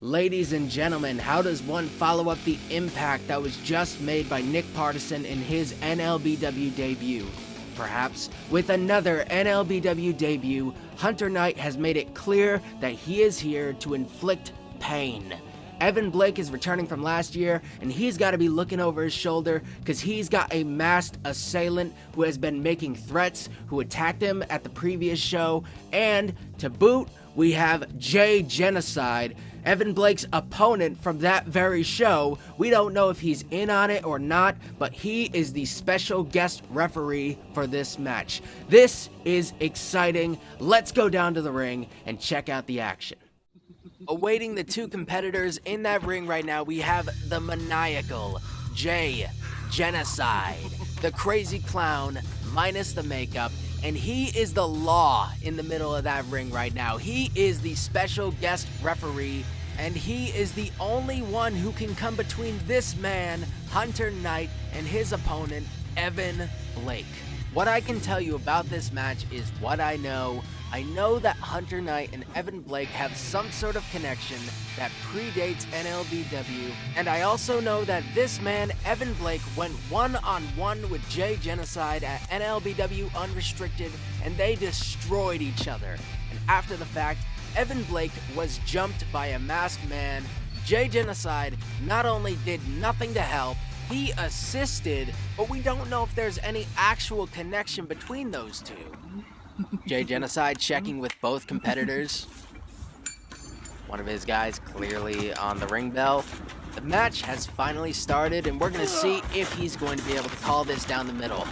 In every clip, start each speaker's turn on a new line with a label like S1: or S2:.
S1: Ladies and gentlemen, how does one follow up the impact that was just made by Nick Partisan in his NLBW debut? Perhaps with another NLBW debut, Hunter Knight has made it clear that he is here to inflict pain. Evan Blake is returning from last year, and he's got to be looking over his shoulder because he's got a masked assailant who has been making threats, who attacked him at the previous show, and to boot, we have Genocide, Evan Blake's opponent from that very show. We don't know if he's in on it or not, but he is the special guest referee for this match. This is exciting. Let's go down to the ring and check out the action. Awaiting the two competitors in that ring right now, we have the maniacal Genocide, the crazy clown minus the makeup, and he is the law in the middle of that ring right now. He is the special guest referee, and he is the only one who can come between this man, Hunter Knight, and his opponent, Evan Blake. What I can tell you about this match is what I know. I know that Hunter Knight and Evan Blake have some sort of connection that predates NLBW, and I also know that this man, Evan Blake, went one-on-one with Genocide at NLBW Unrestricted, and they destroyed each other. And after the fact, Evan Blake was jumped by a masked man. Genocide not only did nothing to help, he assisted, but we don't know if there's any actual connection between those two. Genocide checking with both competitors. One of his guys clearly on the ring bell. The match has finally started, and we're going to see if he's going to be able to call this down the middle.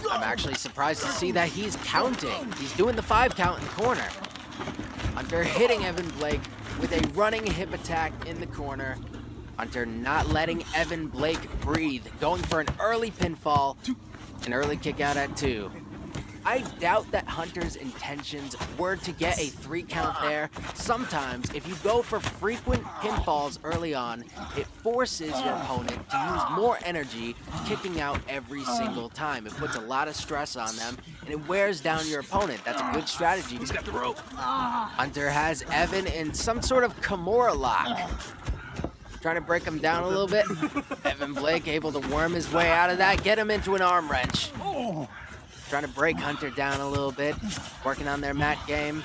S1: I'm actually surprised to see that he's counting. He's doing the 5 count in the corner. Hunter hitting Evan Blake with a running hip attack in the corner. Hunter not letting Evan Blake breathe, going for an early pinfall, an early kick out at 2. I doubt that Hunter's intentions were to get a 3 count there. Sometimes, if you go for frequent pinfalls early on, it forces your opponent to use more energy kicking out every single time. It puts a lot of stress on them, and it wears down your opponent. That's a good strategy. He's got the rope. Hunter has Evan in some sort of Kimura lock. Trying to break him down a little bit. Evan Blake able to worm his way out of that, get him into an arm wrench. Trying to break Hunter down a little bit, working on their mat game.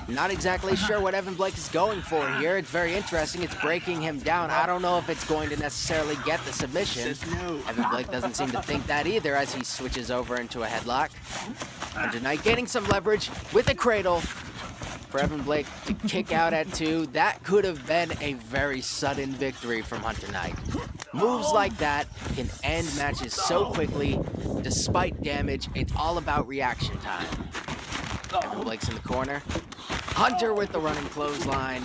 S1: Not exactly sure what Evan Blake is going for here. It's very interesting. It's breaking him down. I don't know if it's going to necessarily get the submission. Evan Blake doesn't seem to think that either as he switches over into a headlock. Hunter Knight gaining some leverage with a cradle for Evan Blake to kick out at 2. That could have been a very sudden victory from Hunter Knight. Moves like that can end matches so quickly. Despite damage, it's all about reaction time. Evan Blake's in the corner. Hunter with the running clothesline.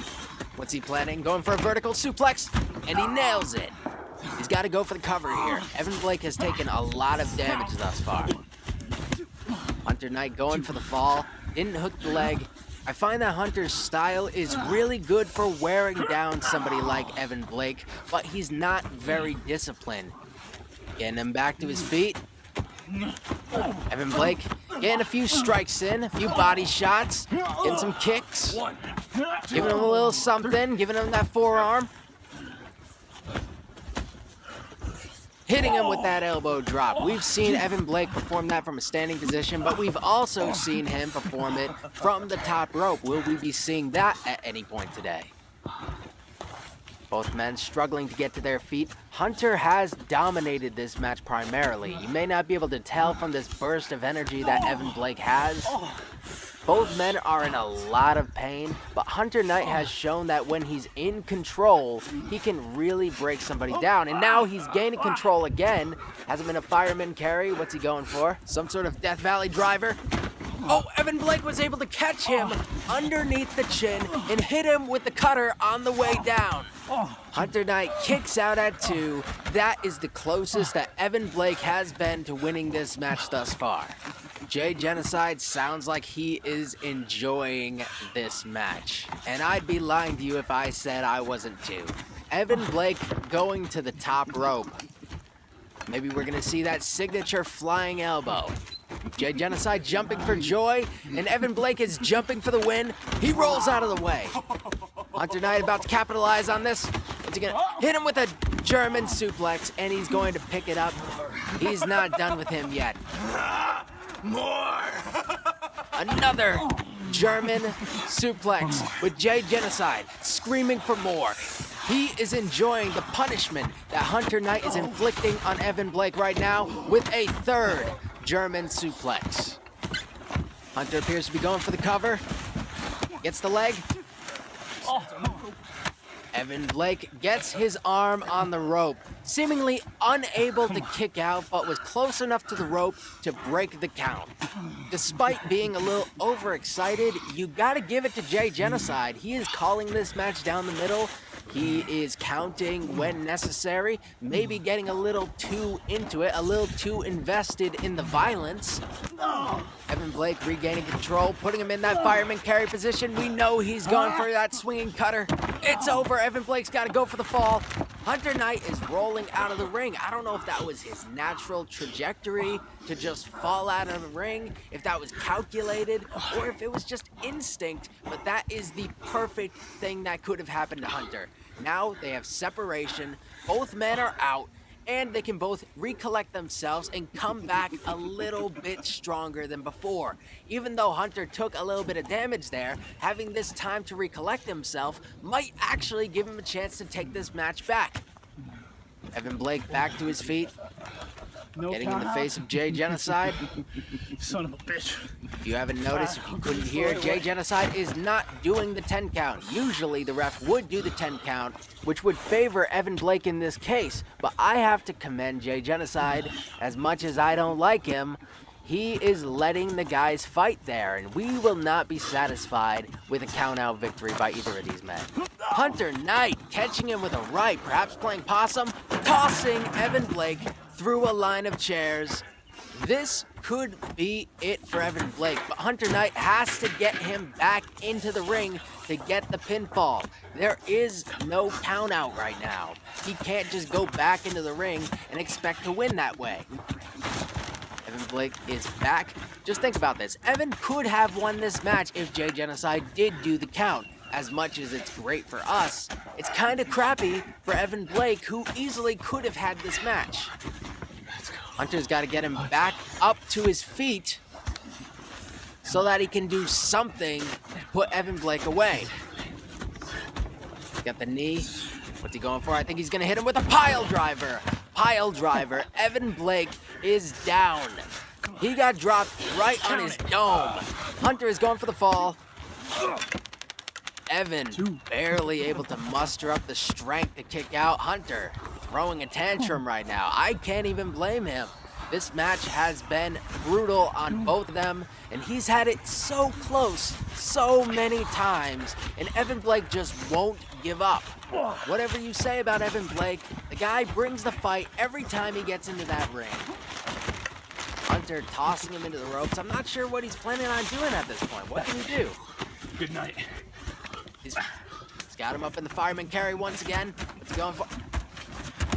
S1: What's he planning? Going for a vertical suplex, and he nails it. He's got to go for the cover here. Evan Blake has taken a lot of damage thus far. Hunter Knight going for the fall. Didn't hook the leg. I find that Hunter's style is really good for wearing down somebody like Evan Blake, but he's not very disciplined. Getting him back to his feet. Evan Blake getting a few strikes in, a few body shots, getting some kicks, giving him a little something, giving him that forearm. Hitting him with that elbow drop. We've seen Evan Blake perform that from a standing position, but we've also seen him perform it from the top rope. Will we be seeing that at any point today? Both men struggling to get to their feet. Hunter has dominated this match primarily. You may not be able to tell from this burst of energy that Evan Blake has. Both men are in a lot of pain, but Hunter Knight has shown that when he's in control, he can really break somebody down. And now he's gaining control again. Has him in a fireman carry. What's he going for? Some sort of Death Valley driver? Oh, Evan Blake was able to catch him underneath the chin and hit him with the cutter on the way down. Hunter Knight kicks out at 2. That is the closest that Evan Blake has been to winning this match thus far. Genocide sounds like he is enjoying this match. And I'd be lying to you if I said I wasn't too. Evan Blake going to the top rope. Maybe we're going to see that signature flying elbow. Genocide jumping for joy, and Evan Blake is jumping for the win. He rolls out of the way. Hunter Knight about to capitalize on this. What's he gonna hit him with a German suplex, and he's going to pick it up. He's not done with him yet.
S2: More.
S1: Another German suplex with Genocide screaming for more. He is enjoying the punishment that Hunter Knight is inflicting on Evan Blake right now with a third German suplex. Hunter appears to be going for the cover. Gets the leg. Evan Blake gets his arm on the rope, seemingly unable to kick out, but was close enough to the rope to break the count. Despite being a little overexcited, you gotta give it to Genocide. He is calling this match down the middle. He is counting when necessary, maybe getting a little too into it, a little too invested in the violence. Evan Blake regaining control, putting him in that fireman carry position. We know he's going for that swinging cutter. It's over. Evan Blake's got to go for the fall. Hunter Knight is rolling out of the ring. I don't know if that was his natural trajectory to just fall out of the ring, if that was calculated, or if it was just instinct, but that is the perfect thing that could have happened to Hunter. Now they have separation, both men are out, and they can both recollect themselves and come back a little bit stronger than before. Even though Hunter took a little bit of damage there, having this time to recollect himself might actually give him a chance to take this match back. Evan Blake back to his feet, getting in the face of Genocide.
S2: Son of a bitch.
S1: If you haven't noticed, if you couldn't hear, Genocide is not doing the 10 count. Usually the ref would do the 10 count, which would favor Evan Blake in this case. But I have to commend Genocide. As much as I don't like him, he is letting the guys fight there, and we will not be satisfied with a count-out victory by either of these men. Hunter Knight catching him with a right, perhaps playing possum, tossing Evan Blake through a line of chairs. This could be it for Evan Blake, but Hunter Knight has to get him back into the ring to get the pinfall. There is no count out right now. He can't just go back into the ring and expect to win that way. Evan Blake is back. Just think about this. Evan could have won this match if Genocide did do the count. As much as it's great for us, it's kind of crappy for Evan Blake, who easily could have had this match. Hunter's got to get him back up to his feet so that he can do something to put Evan Blake away. He's got the knee. What's he going for? I think he's going to hit him with a pile driver. Pile driver. Evan Blake is down. He got dropped right on his dome. Hunter is going for the fall. Evan barely able to muster up the strength to kick out. Hunter throwing a tantrum right now. I can't even blame him. This match has been brutal on both of them, and he's had it so close so many times, and Evan Blake just won't give up. Whatever you say about Evan Blake, the guy brings the fight every time he gets into that ring. Hunter tossing him into the ropes. I'm not sure what he's planning on doing at this point. What can he do?
S2: Good night.
S1: He's got him up in the fireman carry once again. What's he going for?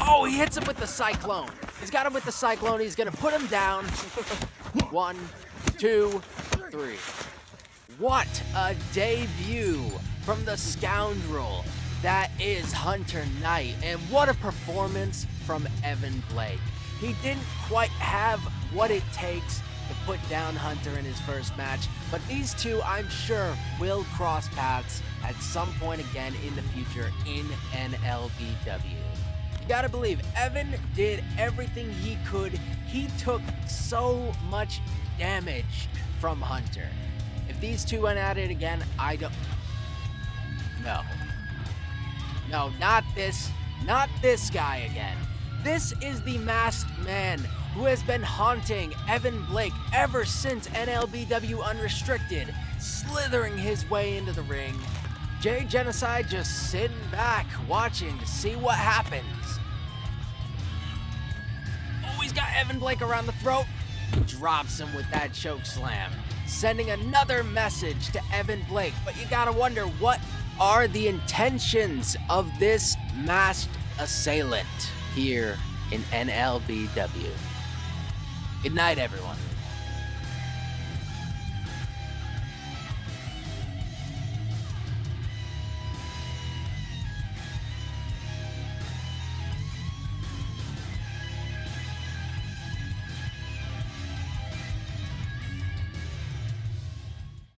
S1: Oh, he hits him with the cyclone. He's got him with the cyclone. He's going to put him down. 1, 2, 3. What a debut from the scoundrel that is Hunter Knight. And what a performance from Evan Blake. He didn't quite have what it takes to put down Hunter in his first match, but these two, I'm sure, will cross paths at some point again in the future in NLBW. You gotta believe, Evan did everything he could. He took so much damage from Hunter. If these two went at it again, I don't... No. No, not this. Not this guy again. This is the masked man who has been haunting Evan Blake ever since NLBW Unrestricted, slithering his way into the ring. Genocide just sitting back, watching to see what happens. Oh, he's got Evan Blake around the throat. Drops him with that choke slam, sending another message to Evan Blake. But you gotta wonder, what are the intentions of this masked assailant here in NLBW? Good night, everyone.